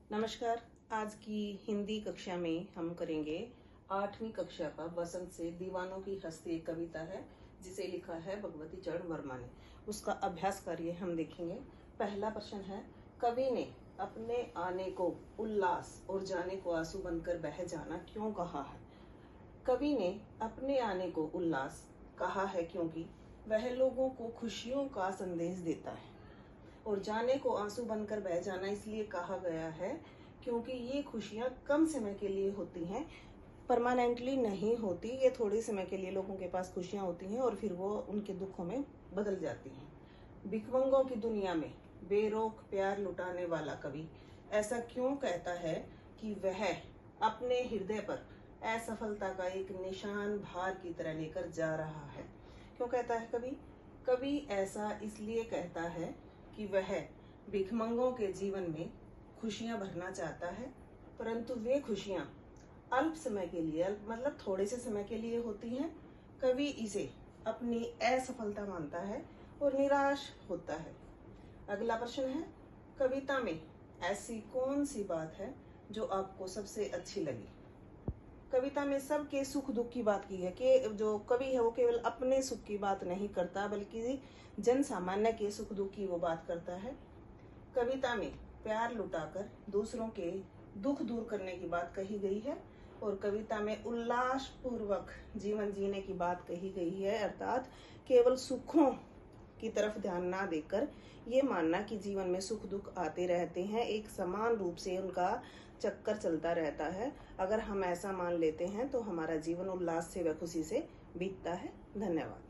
नमस्कार। आज की हिंदी कक्षा में हम करेंगे 8वीं कक्षा का वसंत से दीवानों की हस्ती एक कविता है जिसे लिखा है भगवती चरण वर्मा ने। उसका अभ्यास कार्य हम देखेंगे। पहला प्रश्न है, कवि ने अपने आने को उल्लास और जाने को आंसू बनकर बह जाना क्यों कहा है? कवि ने अपने आने को उल्लास कहा है क्योंकि वह लोगों को खुशियों का संदेश देता है, और जाने को आंसू बनकर बह जाना इसलिए कहा गया है क्योंकि ये खुशियां कम समय के लिए होती हैं, परमानेंटली नहीं होती। ये थोड़े समय के लिए लोगों के पास खुशियां होती हैं और फिर वो उनके दुखों में बदल जाती हैं। भिखमंगों की दुनिया में बेरोक प्यार लुटाने वाला कवि ऐसा क्यों कहता है कि वह अपने हृदय पर असफलता का एक निशान भार की तरह लेकर जा रहा है? क्यों कहता है कवि ऐसा इसलिए कहता है कि वह भिखमंगों के जीवन में खुशियां भरना चाहता है, परंतु वे खुशियां अल्प समय के लिए, मतलब थोड़े से समय के लिए होती हैं। कवि इसे अपनी असफलता मानता है और निराश होता है। अगला प्रश्न है, कविता में ऐसी कौन सी बात है जो आपको सबसे अच्छी लगी? कविता में सबके सुख दुख की बात की है कि जो कवि है वो केवल अपने सुख की बात नहीं करता बल्कि जन सामान्य के सुख दुख की वो बात करता है। कविता में प्यार लुटाकर दूसरों के दुख दूर करने की बात कही गई है और कविता में उल्लास पूर्वक जीवन जीने की बात कही गई है, अर्थात केवल सुखों की तरफ ध्यान ना देकर ये मानना कि जीवन में सुख दुख आते रहते हैं, एक समान रूप से उनका चक्कर चलता रहता है। अगर हम ऐसा मान लेते हैं तो हमारा जीवन उल्लास से व खुशी से बीतता है। धन्यवाद।